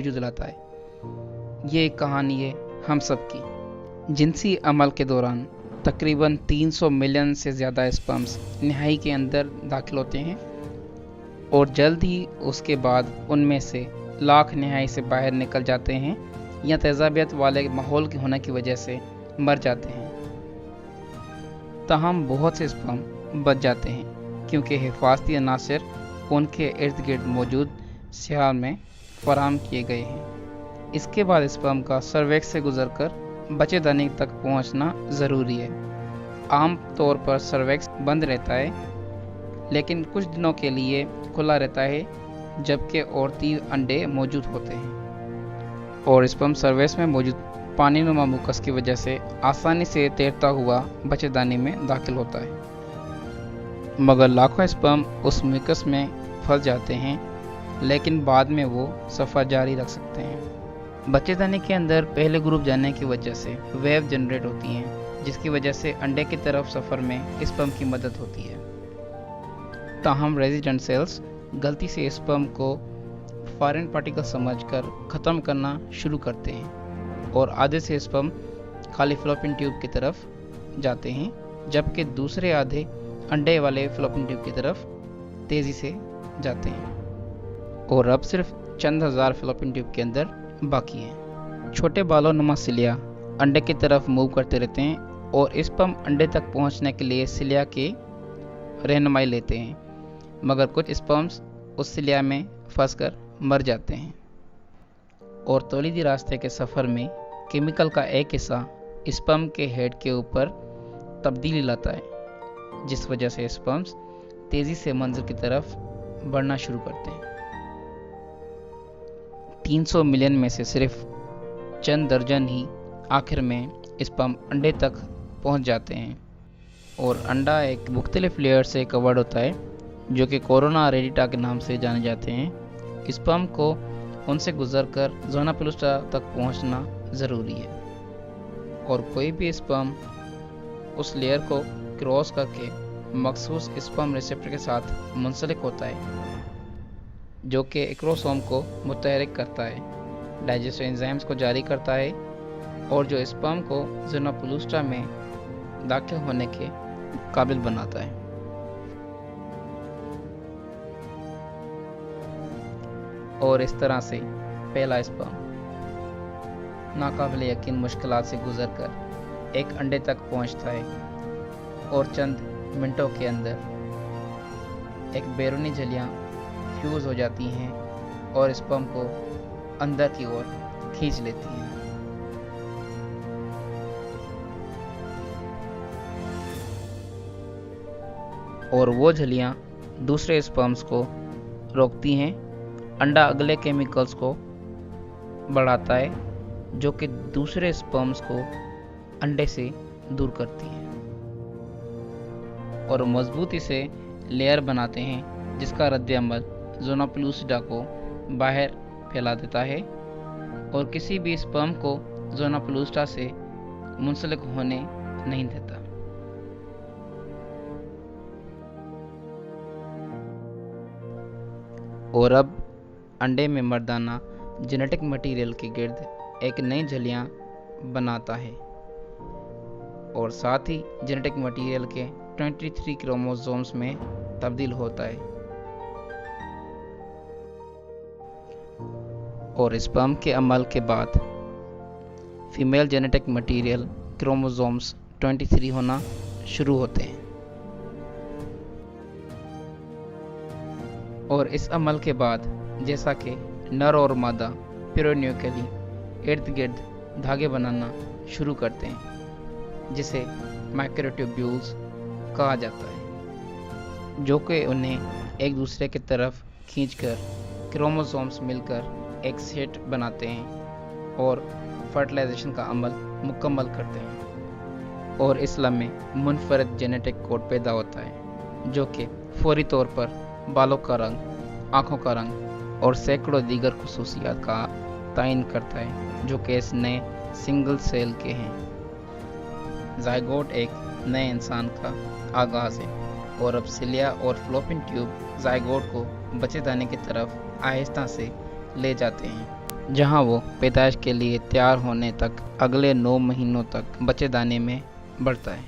वजूद लाता है। ये एक कहानी है हम सब की। जिनसी अमल के दौरान तकरीबन 300 मिलियन से ज़्यादा स्पर्म्स निहाई के अंदर दाखिल होते हैं और जल्द ही उसके बाद उनमें से लाख निहाई से बाहर निकल जाते हैं या तेज़ाबियत वाले माहौल के होने की वजह से मर जाते हैं। ताहम बहुत से स्पर्म बच जाते हैं क्योंकि हिफाजती अनासर उनके इर्द गिर्द मौजूद सियाल में फराहम किए गए हैं। इसके बाद स्पर्म का सर्वैक्स से गुजरकर बच्चेदानी तक पहुंचना ज़रूरी है। आम तौर पर सर्वैक्स बंद रहता है लेकिन कुछ दिनों के लिए खुला रहता है जबकि औरती अंडे मौजूद होते हैं और स्पर्म सर्वैक्स में मौजूद पानीनुमा मुकस की वजह से आसानी से तैरता हुआ बच्चेदानी में दाखिल होता है। मगर लाखों स्पर्म उस मुकस में फंस जाते हैं लेकिन बाद में वो सफ़र जारी रख सकते हैं। बच्चेदानी के अंदर पहले ग्रुप जाने की वजह से वेव जनरेट होती हैं जिसकी वजह से अंडे की तरफ सफ़र में स्पर्म की मदद होती है। ताहम रेजिडेंट सेल्स गलती से स्पर्म को फॉरेन पार्टिकल समझकर ख़त्म करना शुरू करते हैं और आधे से स्पर्म खाली फ्लोपिन ट्यूब की तरफ जाते हैं जबकि दूसरे आधे अंडे वाले फ्लोपिन ट्यूब की तरफ तेज़ी से जाते हैं और अब सिर्फ चंद हज़ार फ्लोपिन ट्यूब के अंदर बाकी हैं। छोटे बालों नुमा सिलिया अंडे की तरफ मूव करते रहते हैं और स्पर्म अंडे तक पहुंचने के लिए सिलिया की रहनुमाई लेते हैं मगर कुछ स्पर्म्स उस सिलिया में फंसकर मर जाते हैं और तौलीदी रास्ते के सफ़र में केमिकल का एक हिस्सा स्पर्म के हेड के ऊपर तब्दीली लाता है जिस वजह से स्पर्म्स तेज़ी से मंजिल की तरफ बढ़ना शुरू करते हैं। 300 मिलियन में से सिर्फ चंद दर्जन ही आखिर में स्पर्म अंडे तक पहुंच जाते हैं और अंडा एक मुख्तलिफ लेयर से कवर्ड होता है जो कि कोरोना रेडिटा के नाम से जाने जाते हैं। स्पर्म को उनसे गुजरकर ज़ोना पेलुस्टा तक पहुंचना ज़रूरी है और कोई भी स्पर्म उस लेयर को क्रॉस करके मखसूस स्पर्म रिसेप्टर के साथ मुंसलिक होता है जो कि एक्रोसोम को मुतहरिक करता है, डाइजेस्टिव एंजाइम्स को जारी करता है और जो स्पर्म को ज़ोना पेलुस्टा में दाखिल होने के काबिल बनाता है। और इस तरह से पहला स्पर्म नाकाबिल यकीन मुश्किलात से गुजरकर एक अंडे तक पहुंचता है और चंद मिनटों के अंदर एक बैरूनी झलियाँ फ्यूज़ हो जाती हैं और स्पर्म को अंदर की ओर खींच लेती हैं। और वो झलियाँ दूसरे स्पर्म्स को रोकती हैं। अंडा अगले केमिकल्स को बढ़ाता है जो कि दूसरे स्पर्म्स को अंडे से दूर करती है और मजबूती से लेयर बनाते हैं जिसका रद्द-ए-अमल ज़ोना पेलुसिडा को बाहर फैला देता है और किसी भी स्पर्म को ज़ोना पेलुसिडा से मुंसलिक होने नहीं देता। और अब अंडे में मर्दाना जेनेटिक मटेरियल के गिर्द एक नई झलियाँ बनाता है और साथ ही जेनेटिक मटेरियल के 23 क्रोमोसोम्स में तब्दील होता है और स्पर्म के अमल के बाद फीमेल जेनेटिक मटेरियल क्रोमोसोम्स 23 होना शुरू होते हैं और इस अमल के बाद जैसा कि नर और मादा पेरिन्यूक्ली इर्द गिर्द धागे बनाना शुरू करते हैं जिसे माइक्रोट्यूब्यूल्स कहा जाता है जो कि उन्हें एक दूसरे की तरफ खींचकर क्रोमोसोम्स मिलकर एक सेट बनाते हैं और फर्टिलाइजेशन का अमल मुकम्मल करते हैं और इस लम्हे मुनफरद जेनेटिक कोड पैदा होता है जो कि फौरी तौर पर बालों का रंग, आँखों का रंग और सैकड़ों दीगर खुसूसियात का तायन करता है जो कि इस नए सिंगल सेल के हैं। ज़ायगोट एक नए इंसान का आगाज़ है और अब सिलिया और फ्लोपिन ट्यूब ज़ायगोट को बच्चेदानी की तरफ आहिस्ता से ले जाते हैं जहां वो पैदाइश के लिए तैयार होने तक अगले 9 महीनों तक बच्चेदानी में बढ़ता है।